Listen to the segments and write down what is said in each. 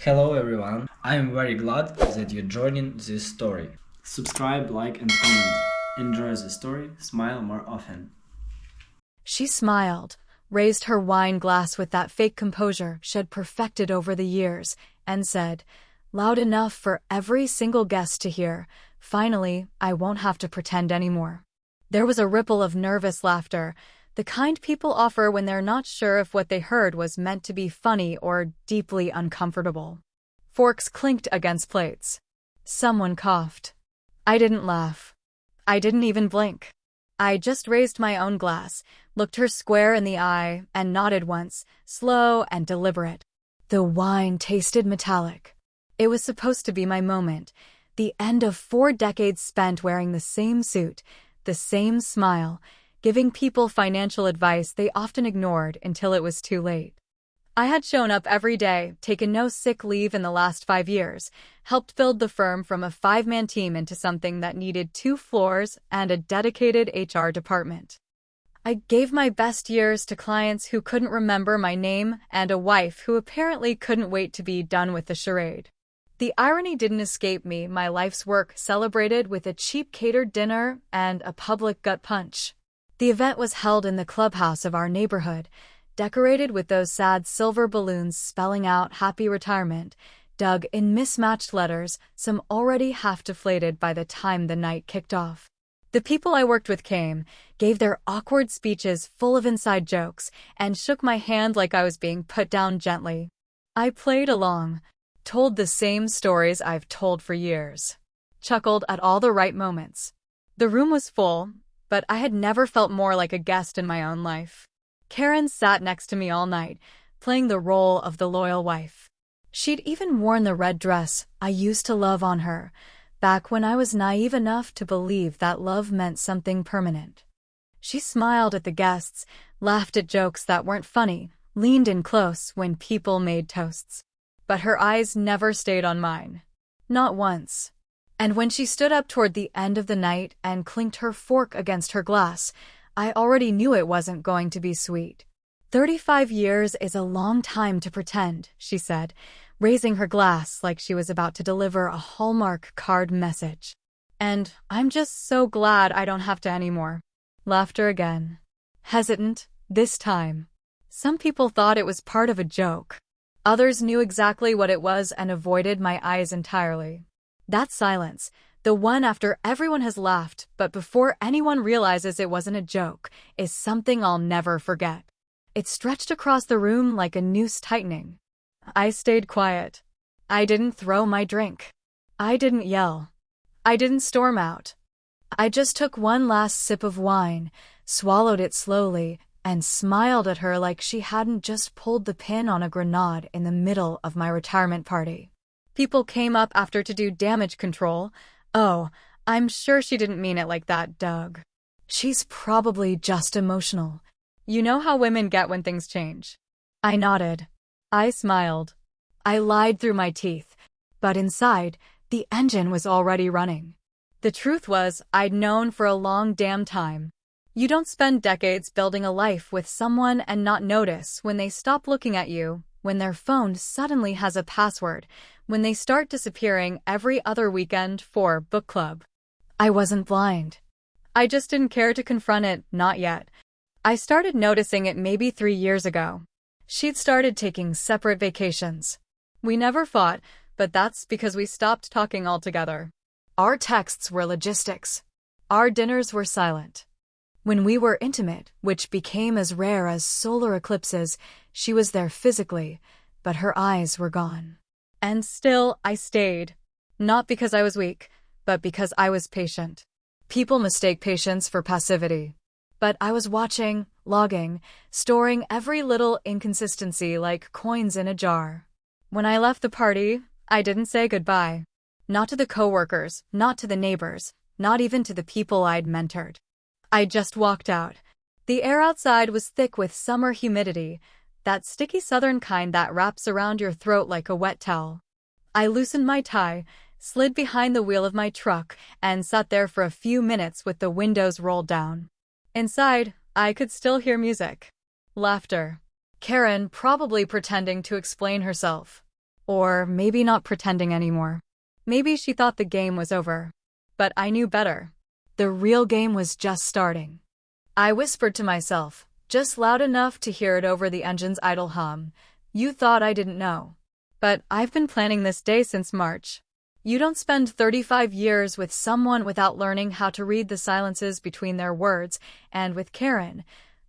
Hello everyone, I'm very glad that you're joining this story. Subscribe, like and comment. Enjoy the story, smile more often. She smiled, raised her wine glass with that fake composure she'd perfected over the years, and said, loud enough for every single guest to hear, "Finally, I won't have to pretend anymore." There was a ripple of nervous laughter, the kind people offer when they're not sure if what they heard was meant to be funny or deeply uncomfortable. Forks clinked against plates. Someone coughed. I didn't laugh. I didn't even blink. I just raised my own glass, looked her square in the eye, and nodded once, slow and deliberate. The wine tasted metallic. It was supposed to be my moment, the end of 4 decades spent wearing the same suit, the same smile, giving people financial advice they often ignored until it was too late. I had shown up every day, taken no sick leave in the last 5 years, helped build the firm from a 5-man team into something that needed 2 floors and a dedicated HR department. I gave my best years to clients who couldn't remember my name and a wife who apparently couldn't wait to be done with the charade. The irony didn't escape me, my life's work celebrated with a cheap catered dinner and a public gut punch. The event was held in the clubhouse of our neighborhood, decorated with those sad silver balloons spelling out happy retirement, dug in mismatched letters, some already half deflated by the time the night kicked off. The people I worked with came, gave their awkward speeches full of inside jokes, and shook my hand like I was being put down gently. I played along, told the same stories I've told for years, chuckled at all the right moments. The room was full, but I had never felt more like a guest in my own life. Karen sat next to me all night, playing the role of the loyal wife. She'd even worn the red dress I used to love on her, back when I was naive enough to believe that love meant something permanent. She smiled at the guests, laughed at jokes that weren't funny, leaned in close when people made toasts. But her eyes never stayed on mine. Not once. And when she stood up toward the end of the night and clinked her fork against her glass, I already knew it wasn't going to be sweet. 35 years is a long time to pretend, she said, raising her glass like she was about to deliver a Hallmark card message. And I'm just so glad I don't have to anymore. Laughter again. Hesitant, this time. Some people thought it was part of a joke. Others knew exactly what it was and avoided my eyes entirely. That silence, the one after everyone has laughed but before anyone realizes it wasn't a joke, is something I'll never forget. It stretched across the room like a noose tightening. I stayed quiet. I didn't throw my drink. I didn't yell. I didn't storm out. I just took one last sip of wine, swallowed it slowly, and smiled at her like she hadn't just pulled the pin on a grenade in the middle of my retirement party. People came up after to do damage control. Oh, I'm sure she didn't mean it like that, Doug. She's probably just emotional. You know how women get when things change. I nodded. I smiled. I lied through my teeth. But inside, the engine was already running. The truth was, I'd known for a long damn time. You don't spend decades building a life with someone and not notice when they stop looking at you, when their phone suddenly has a password, when they start disappearing every other weekend for book club. I wasn't blind. I just didn't care to confront it, not yet. I started noticing it maybe 3 years ago. She'd started taking separate vacations. We never fought, but that's because we stopped talking altogether. Our texts were logistics. Our dinners were silent. When we were intimate, which became as rare as solar eclipses, she was there physically, but her eyes were gone. And still, I stayed. Not because I was weak, but because I was patient. People mistake patience for passivity. But I was watching, logging, storing every little inconsistency like coins in a jar. When I left the party, I didn't say goodbye. Not to the coworkers, not to the neighbors, not even to the people I'd mentored. I just walked out. The air outside was thick with summer humidity, that sticky southern kind that wraps around your throat like a wet towel. I loosened my tie, slid behind the wheel of my truck, and sat there for a few minutes with the windows rolled down. Inside, I could still hear music. Laughter. Karen probably pretending to explain herself. Or maybe not pretending anymore. Maybe she thought the game was over. But I knew better. The real game was just starting. I whispered to myself, just loud enough to hear it over the engine's idle hum. You thought I didn't know. But I've been planning this day since March. You don't spend 35 years with someone without learning how to read the silences between their words, and with Karen,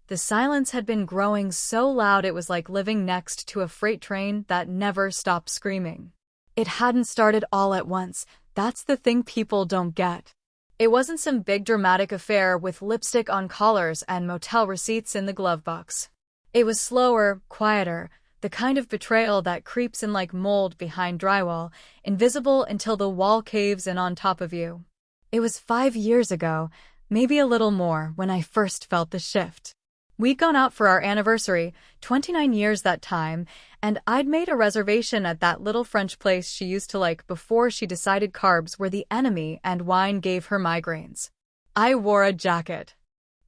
the silence had been growing so loud it was like living next to a freight train that never stopped screaming. It hadn't started all at once. That's the thing people don't get. It wasn't some big dramatic affair with lipstick on collars and motel receipts in the glove box. It was slower, quieter, the kind of betrayal that creeps in like mold behind drywall, invisible until the wall caves in on top of you. It was 5 years ago, maybe a little more, when I first felt the shift. We'd gone out for our anniversary, 29 years that time, and I'd made a reservation at that little French place she used to like before she decided carbs were the enemy and wine gave her migraines. I wore a jacket.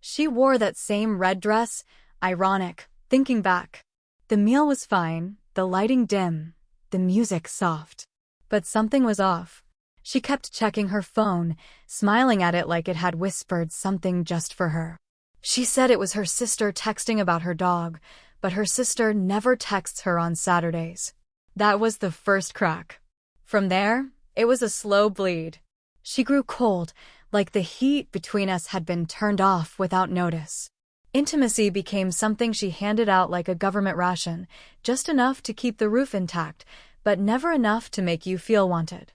She wore that same red dress. Ironic, thinking back. The meal was fine, the lighting dim, the music soft. But something was off. She kept checking her phone, smiling at it like it had whispered something just for her. She said it was her sister texting about her dog, but her sister never texts her on Saturdays. That was the first crack. From there, it was a slow bleed. She grew cold, like the heat between us had been turned off without notice. Intimacy became something she handed out like a government ration, just enough to keep the roof intact, but never enough to make you feel wanted.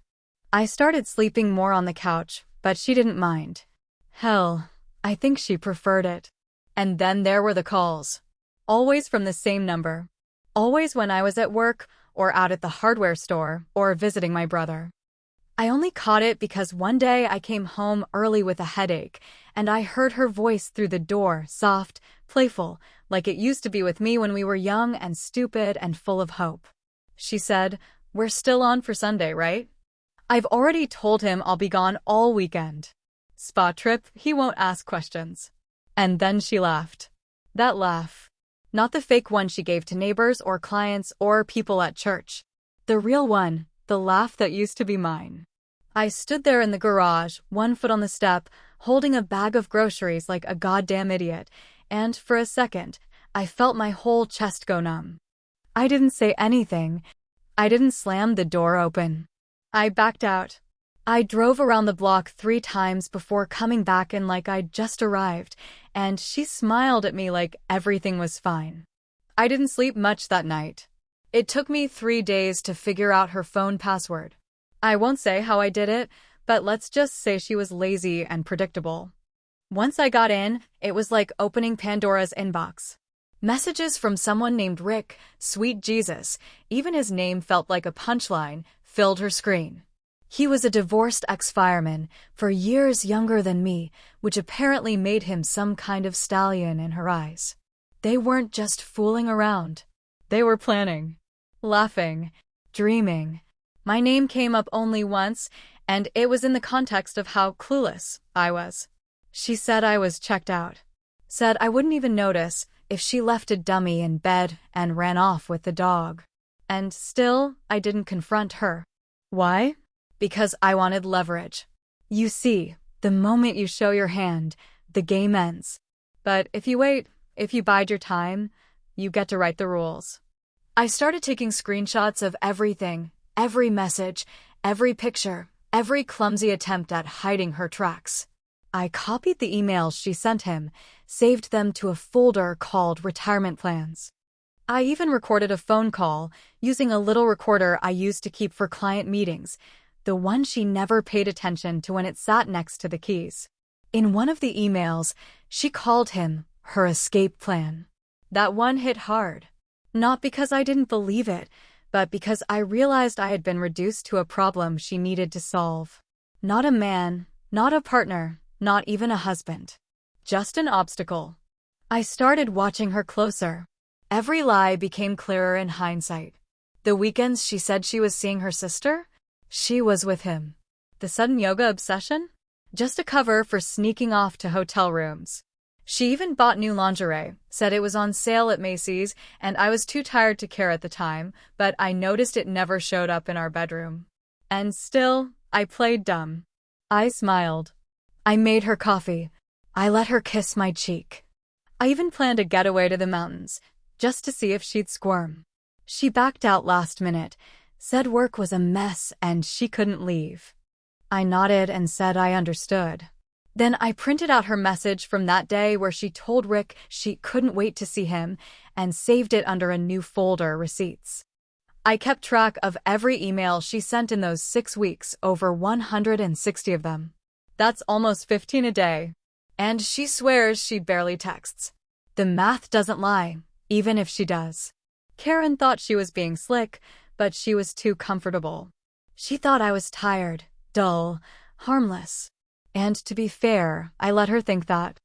I started sleeping more on the couch, but she didn't mind. Hell, I think she preferred it. And then there were the calls. Always from the same number. Always when I was at work, or out at the hardware store, or visiting my brother. I only caught it because one day I came home early with a headache, and I heard her voice through the door, soft, playful, like it used to be with me when we were young and stupid and full of hope. She said, "We're still on for Sunday, right?" I've already told him I'll be gone all weekend. Spa trip, he won't ask questions. And then she laughed. That laugh. Not the fake one she gave to neighbors or clients or people at church. The real one, the laugh that used to be mine. I stood there in the garage, one foot on the step, holding a bag of groceries like a goddamn idiot, and for a second, I felt my whole chest go numb. I didn't say anything. I didn't slam the door open. I backed out. I drove around the block 3 times before coming back in like I'd just arrived, and she smiled at me like everything was fine. I didn't sleep much that night. It took me 3 days to figure out her phone password. I won't say how I did it, but let's just say she was lazy and predictable. Once I got in, it was like opening Pandora's inbox. Messages from someone named Rick, sweet Jesus, even his name felt like a punchline, filled her screen. He was a divorced ex-fireman, for years younger than me, which apparently made him some kind of stallion in her eyes. They weren't just fooling around. They were planning, laughing, dreaming. My name came up only once, and it was in the context of how clueless I was. She said I was checked out. Said I wouldn't even notice if she left a dummy in bed and ran off with the dog. And still, I didn't confront her. Why? Because I wanted leverage. You see, the moment you show your hand, the game ends. But if you wait, if you bide your time, you get to write the rules. I started taking screenshots of everything, every message, every picture, every clumsy attempt at hiding her tracks. I copied the emails she sent him, saved them to a folder called Retirement Plans. I even recorded a phone call, using a little recorder I used to keep for client meetings, the one she never paid attention to when it sat next to the keys. In one of the emails, she called him her escape plan. That one hit hard. Not because I didn't believe it, but because I realized I had been reduced to a problem she needed to solve. Not a man, not a partner, not even a husband. Just an obstacle. I started watching her closer. Every lie became clearer in hindsight. The weekends she said she was seeing her sister, she was with him. The sudden yoga obsession? Just a cover for sneaking off to hotel rooms. She even bought new lingerie, said it was on sale at Macy's, and I was too tired to care at the time, but I noticed it never showed up in our bedroom. And still, I played dumb. I smiled. I made her coffee. I let her kiss my cheek. I even planned a getaway to the mountains, just to see if she'd squirm. She backed out last minute, said work was a mess and she couldn't leave. I nodded and said I understood. Then I printed out her message from that day where she told Rick she couldn't wait to see him and saved it under a new folder, receipts. I kept track of every email she sent in those 6 weeks, over 160 of them. That's almost 15 a day. And she swears she barely texts. The math doesn't lie, even if she does. Karen thought she was being slick, but she was too comfortable. She thought I was tired, dull, harmless. And to be fair, I let her think that.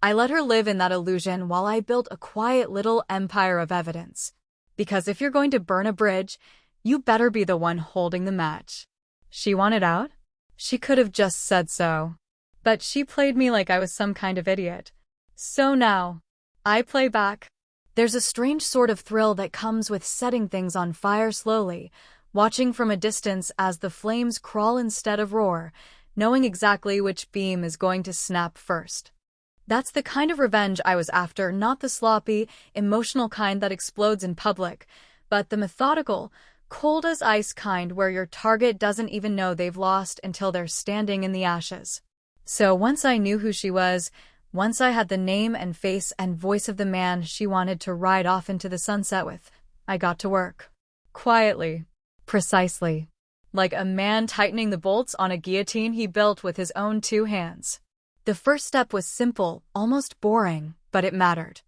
I let her live in that illusion while I built a quiet little empire of evidence. Because if you're going to burn a bridge, you better be the one holding the match. She wanted out? She could have just said so. But she played me like I was some kind of idiot. So now, I play back. There's a strange sort of thrill that comes with setting things on fire slowly, watching from a distance as the flames crawl instead of roar, knowing exactly which beam is going to snap first. That's the kind of revenge I was after, not the sloppy, emotional kind that explodes in public, but the methodical, cold-as-ice kind where your target doesn't even know they've lost until they're standing in the ashes. So once I knew who she was, once I had the name and face and voice of the man she wanted to ride off into the sunset with, I got to work. Quietly. Precisely. Like a man tightening the bolts on a guillotine he built with his own 2 hands. The first step was simple, almost boring, but it mattered.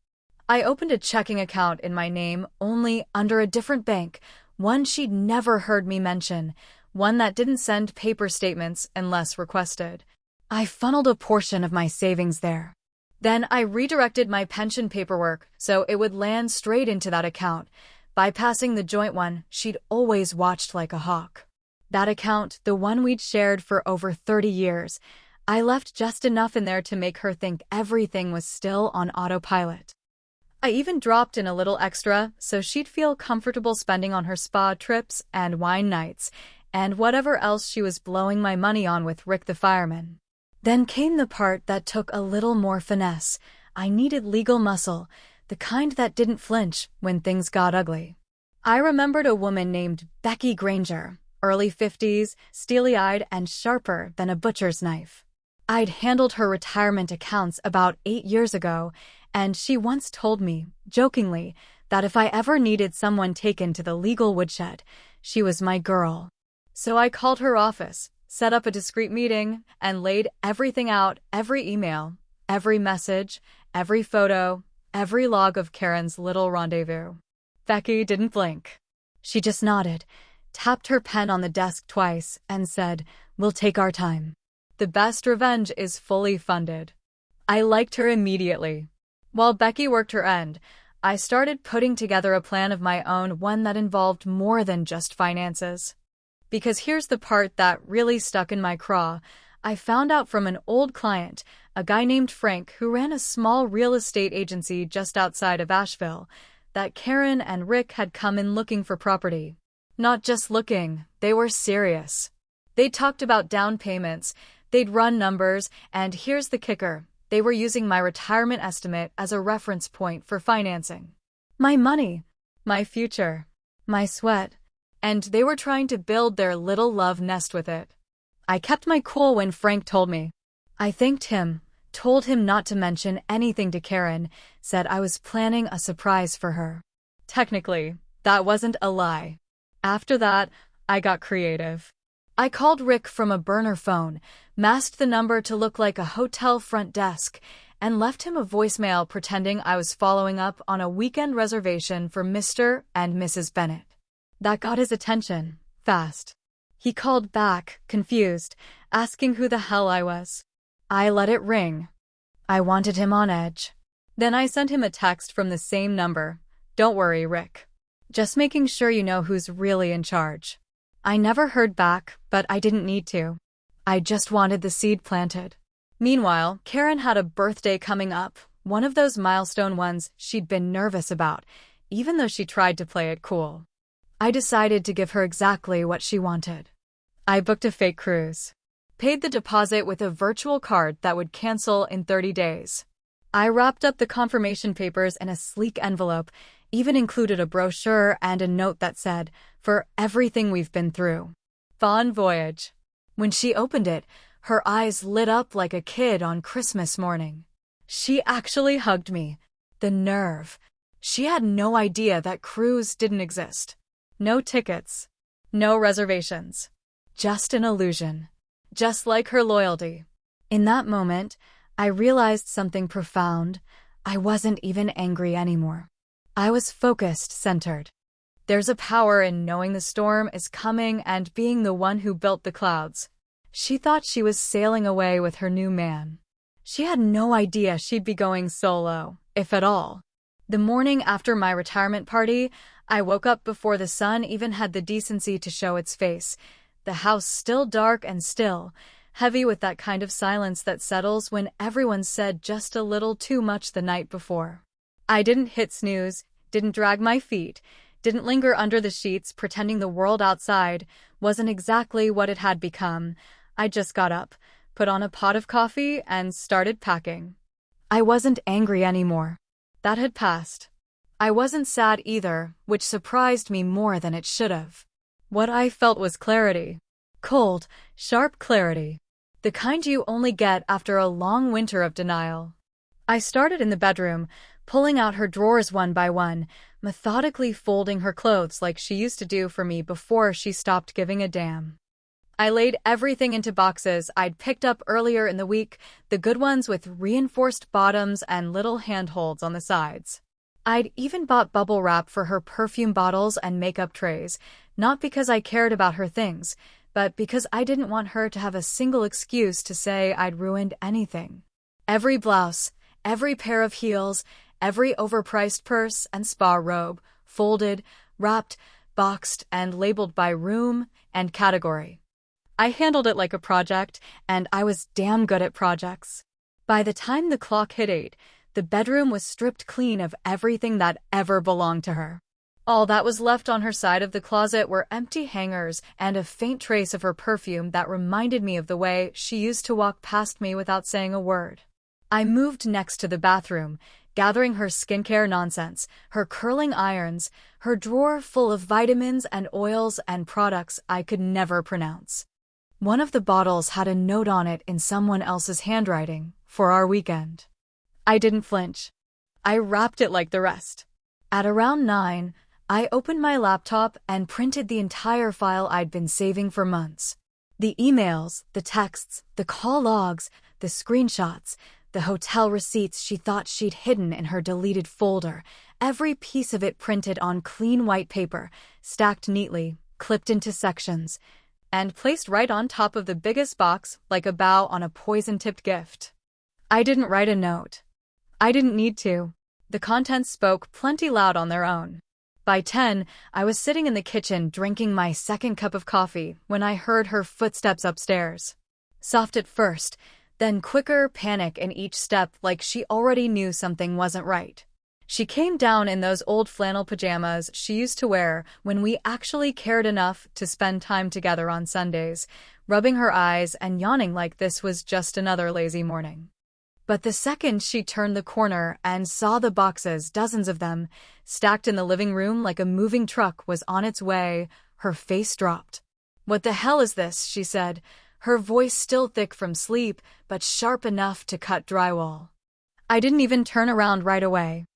I opened a checking account in my name, only under a different bank, one she'd never heard me mention, one that didn't send paper statements unless requested. I funneled a portion of my savings there. Then I redirected my pension paperwork so it would land straight into that account, bypassing the joint one she'd always watched like a hawk. That account, the one we'd shared for over 30 years, I left just enough in there to make her think everything was still on autopilot. I even dropped in a little extra so she'd feel comfortable spending on her spa trips and wine nights, and whatever else she was blowing my money on with Rick the fireman. Then came the part that took a little more finesse. I needed legal muscle, the kind that didn't flinch when things got ugly. I remembered a woman named Becky Granger, early 50s, steely-eyed and sharper than a butcher's knife. I'd handled her retirement accounts about 8 years ago, and she once told me, jokingly, that if I ever needed someone taken to the legal woodshed, she was my girl. So I called her office, set up a discreet meeting, and laid everything out, every email, every message, every photo, every log of Karen's little rendezvous. Becky didn't blink. She just nodded, tapped her pen on the desk twice, and said, "We'll take our time. The best revenge is fully funded." I liked her immediately. While Becky worked her end, I started putting together a plan of my own, one that involved more than just finances. Because here's the part that really stuck in my craw. I found out from an old client, a guy named Frank who ran a small real estate agency just outside of Asheville, that Karen and Rick had come in looking for property. Not just looking, they were serious. They talked about down payments, they'd run numbers, and here's the kicker. They were using my retirement estimate as a reference point for financing. My money, my future, my sweat, and they were trying to build their little love nest with it. I kept my cool when Frank told me. I thanked him, told him not to mention anything to Karen, said I was planning a surprise for her. Technically, that wasn't a lie. After that, I got creative. I called Rick from a burner phone, masked the number to look like a hotel front desk, and left him a voicemail pretending I was following up on a weekend reservation for Mr. and Mrs. Bennett. That got his attention, fast. He called back, confused, asking who the hell I was. I let it ring. I wanted him on edge. Then I sent him a text from the same number. "Don't worry, Rick. Just making sure you know who's really in charge." I never heard back, but I didn't need to. I just wanted the seed planted. Meanwhile, Karen had a birthday coming up, One of those milestone ones she'd been nervous about, even though she tried to play it cool. I decided to give her exactly what she wanted. I booked a fake cruise. Paid the deposit with a virtual card that would cancel in 30 days. I wrapped up the confirmation papers in a sleek envelope, even included a brochure and a note that said, "For everything we've been through. Bon voyage." When she opened it, her eyes lit up like a kid on Christmas morning. She actually hugged me. The nerve. She had no idea that cruise didn't exist. No tickets. No reservations. Just an illusion. Just like her loyalty. In that moment, I realized something profound. I wasn't even angry anymore. I was focused, centered. There's a power in knowing the storm is coming and being the one who built the clouds. She thought she was sailing away with her new man. She had no idea she'd be going solo, if at all. The morning after my retirement party, I woke up before the sun even had the decency to show its face. The house still dark and still, heavy with that kind of silence that settles when everyone said just a little too much the night before. I didn't hit snooze, didn't drag my feet, didn't linger under the sheets pretending the world outside wasn't exactly what it had become. I just got up, put on a pot of coffee, and started packing. I wasn't angry anymore. That had passed. I wasn't sad either, which surprised me more than it should have. What I felt was clarity. Cold, sharp clarity. The kind you only get after a long winter of denial. I started in the bedroom, pulling out her drawers one by one, methodically folding her clothes like she used to do for me before she stopped giving a damn. I laid everything into boxes I'd picked up earlier in the week, the good ones with reinforced bottoms and little handholds on the sides. I'd even bought bubble wrap for her perfume bottles and makeup trays, not because I cared about her things, but because I didn't want her to have a single excuse to say I'd ruined anything. Every blouse, every pair of heels, every overpriced purse and spa robe, folded, wrapped, boxed, and labeled by room and category. I handled it like a project, and I was damn good at projects. By the time the clock hit 8, the bedroom was stripped clean of everything that ever belonged to her. All that was left on her side of the closet were empty hangers and a faint trace of her perfume that reminded me of the way she used to walk past me without saying a word. I moved next to the bathroom, gathering her skincare nonsense, her curling irons, her drawer full of vitamins and oils and products I could never pronounce. One of the bottles had a note on it in someone else's handwriting, for our weekend. I didn't flinch. I wrapped it like the rest. At around 9, I opened my laptop and printed the entire file I'd been saving for months. The emails, the texts, the call logs, the screenshots, the hotel receipts she thought she'd hidden in her deleted folder, every piece of it printed on clean white paper, stacked neatly, clipped into sections, and placed right on top of the biggest box like a bow on a poison-tipped gift. I didn't write a note. I didn't need to. The contents spoke plenty loud on their own. By 10, I was sitting in the kitchen drinking my second cup of coffee when I heard her footsteps upstairs. Soft at first, then quicker panic in each step like she already knew something wasn't right. She came down in those old flannel pajamas she used to wear when we actually cared enough to spend time together on Sundays, rubbing her eyes and yawning like this was just another lazy morning. But the second she turned the corner and saw the boxes, dozens of them, stacked in the living room like a moving truck was on its way, her face dropped. "What the hell is this?" she said, her voice still thick from sleep, but sharp enough to cut drywall. I didn't even turn around right away.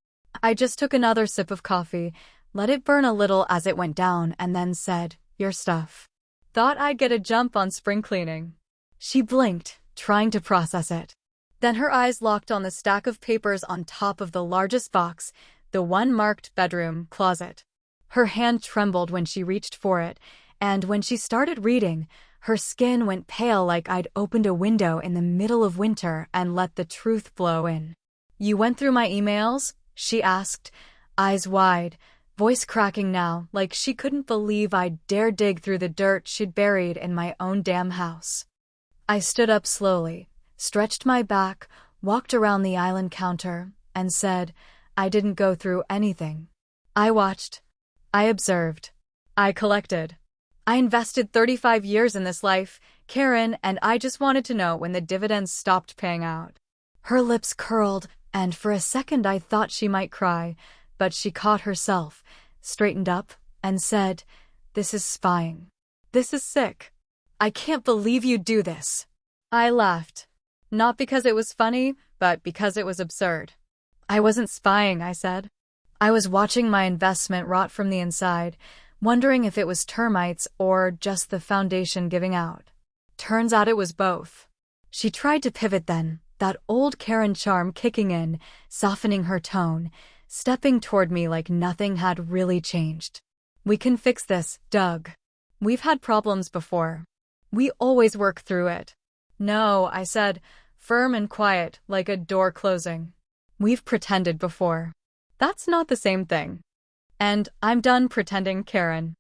I just took another sip of coffee, let it burn a little as it went down, and then said, "Your stuff." Thought I'd get a jump on spring cleaning. She blinked, trying to process it. Then her eyes locked on the stack of papers on top of the largest box, the one marked bedroom closet. Her hand trembled when she reached for it, and when she started reading, her skin went pale like I'd opened a window in the middle of winter and let the truth blow in. "You went through my emails?" she asked, eyes wide, voice cracking now like she couldn't believe I'd dare dig through the dirt she'd buried in my own damn house. I stood up slowly, stretched my back, walked around the island counter, and said, I didn't go through anything. I watched. I observed. I collected. I invested 35 years in this life, Karen, and I just wanted to know when the dividends stopped paying out. Her lips curled, and for a second I thought she might cry, but she caught herself, straightened up, and said, This is spying. This is sick. I can't believe you do this. I laughed. Not because it was funny, but because it was absurd. I wasn't spying, I said. I was watching my investment rot from the inside, wondering if it was termites or just the foundation giving out. Turns out it was both. She tried to pivot then, that old Karen charm kicking in, softening her tone, stepping toward me like nothing had really changed. We can fix this, Doug. We've had problems before. We always work through it. No, I said, firm and quiet, like a door closing. We've pretended before. That's not the same thing. And I'm done pretending, Karen.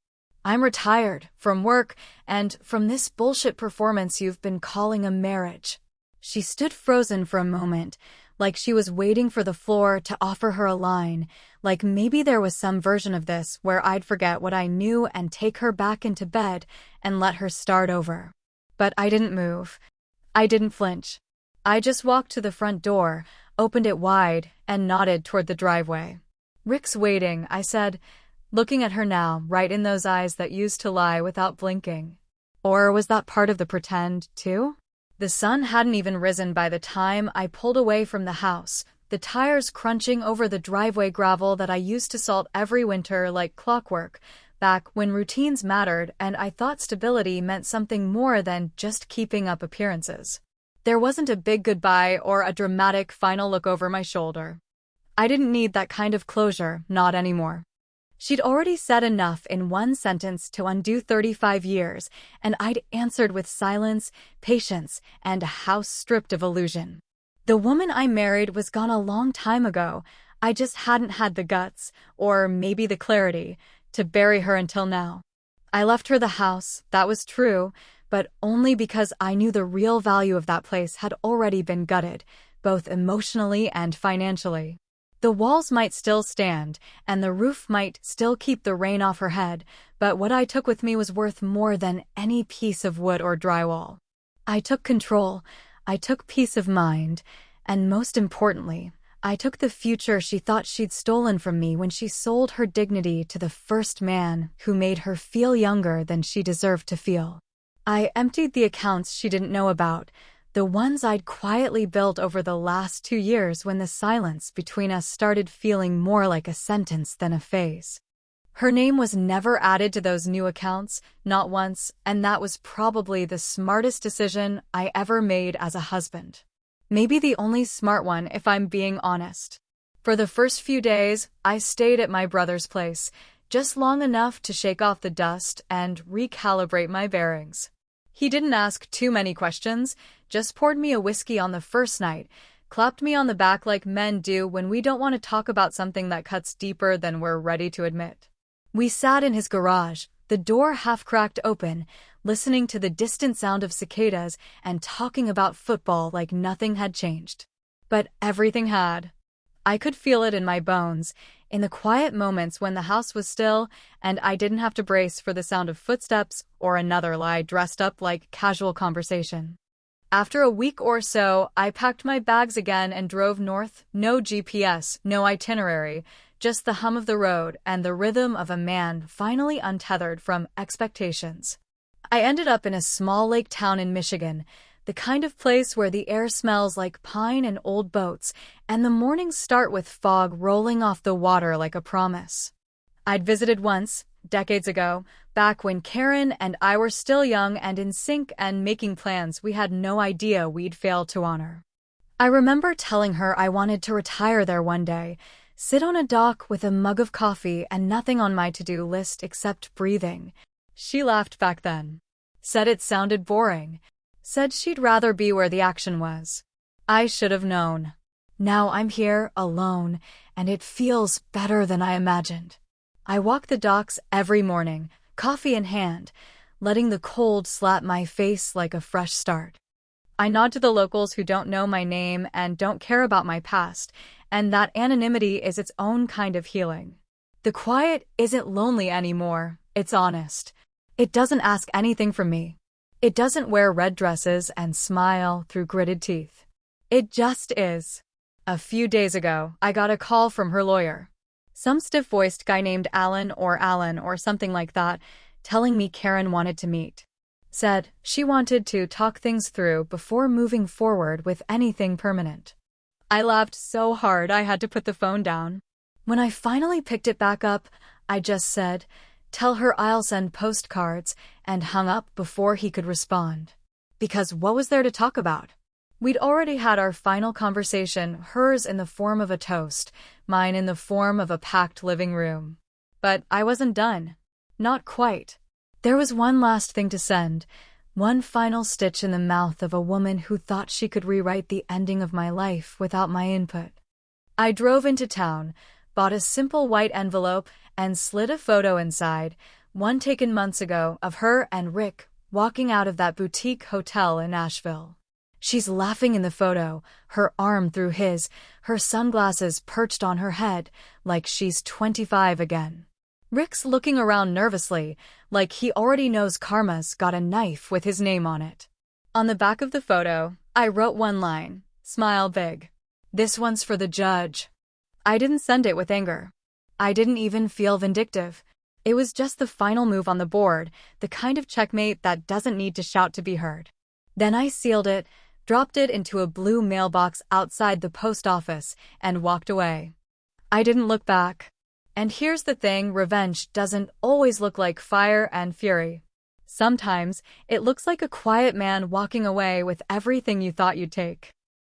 I'm retired from work and from this bullshit performance you've been calling a marriage. She stood frozen for a moment, like she was waiting for the floor to offer her a line, like maybe there was some version of this where I'd forget what I knew and take her back into bed and let her start over. But I didn't move. I didn't flinch. I just walked to the front door, opened it wide, and nodded toward the driveway. Rick's waiting, I said, looking at her now, right in those eyes that used to lie without blinking. Or was that part of the pretend, too? The sun hadn't even risen by the time I pulled away from the house, the tires crunching over the driveway gravel that I used to salt every winter like clockwork, back when routines mattered and I thought stability meant something more than just keeping up appearances. There wasn't a big goodbye or a dramatic final look over my shoulder. I didn't need that kind of closure, not anymore. She'd already said enough in one sentence to undo 35 years, and I'd answered with silence, patience, and a house stripped of illusion. The woman I married was gone a long time ago. I just hadn't had the guts, or maybe the clarity, to bury her until now. I left her the house, that was true, but only because I knew the real value of that place had already been gutted, both emotionally and financially. The walls might still stand, and the roof might still keep the rain off her head, but what I took with me was worth more than any piece of wood or drywall. I took control, I took peace of mind, and most importantly, I took the future she thought she'd stolen from me when she sold her dignity to the first man who made her feel younger than she deserved to feel. I emptied the accounts she didn't know about, the ones I'd quietly built over the last 2 years when the silence between us started feeling more like a sentence than a phase. Her name was never added to those new accounts, not once, and that was probably the smartest decision I ever made as a husband. Maybe the only smart one if I'm being honest. For the first few days, I stayed at my brother's place, just long enough to shake off the dust and recalibrate my bearings. He didn't ask too many questions, just poured me a whiskey on the first night, clapped me on the back like men do when we don't want to talk about something that cuts deeper than we're ready to admit. We sat in his garage, the door half-cracked open, listening to the distant sound of cicadas and talking about football like nothing had changed. But everything had. I could feel it in my bones, in the quiet moments when the house was still and I didn't have to brace for the sound of footsteps or another lie dressed up like casual conversation. After a week or so, I packed my bags again and drove north, no GPS, no itinerary, just the hum of the road and the rhythm of a man finally untethered from expectations. I ended up in a small lake town in Michigan, the kind of place where the air smells like pine and old boats, and the mornings start with fog rolling off the water like a promise. I'd visited once, decades ago, back when Karen and I were still young and in sync and making plans we had no idea we'd fail to honor. I remember telling her I wanted to retire there one day, sit on a dock with a mug of coffee and nothing on my to-do list except breathing. She laughed back then. Said it sounded boring. Said she'd rather be where the action was. I should have known. Now I'm here, alone, and it feels better than I imagined. I walk the docks every morning, coffee in hand, letting the cold slap my face like a fresh start. I nod to the locals who don't know my name and don't care about my past, and that anonymity is its own kind of healing. The quiet isn't lonely anymore, it's honest. It doesn't ask anything from me. It doesn't wear red dresses and smile through gritted teeth. It just is. A few days ago, I got a call from her lawyer. Some stiff-voiced guy named Alan or something like that, telling me Karen wanted to meet. Said she wanted to talk things through before moving forward with anything permanent. I laughed so hard I had to put the phone down. When I finally picked it back up, I just said, "Tell her I'll send postcards," and hung up before he could respond. Because what was there to talk about? We'd already had our final conversation, hers in the form of a toast, mine in the form of a packed living room. But I wasn't done. Not quite. There was one last thing to send, one final stitch in the mouth of a woman who thought she could rewrite the ending of my life without my input. I drove into town, bought a simple white envelope, and slid a photo inside, one taken months ago of her and Rick walking out of that boutique hotel in Nashville. She's laughing in the photo, her arm through his, her sunglasses perched on her head, like she's 25 again. Rick's looking around nervously, like he already knows Karma's got a knife with his name on it. On the back of the photo, I wrote one line, smile big. This one's for the judge. I didn't send it with anger. I didn't even feel vindictive. It was just the final move on the board, the kind of checkmate that doesn't need to shout to be heard. Then I sealed it, dropped it into a blue mailbox outside the post office, and walked away. I didn't look back. And here's the thing, revenge doesn't always look like fire and fury. Sometimes, it looks like a quiet man walking away with everything you thought you'd take.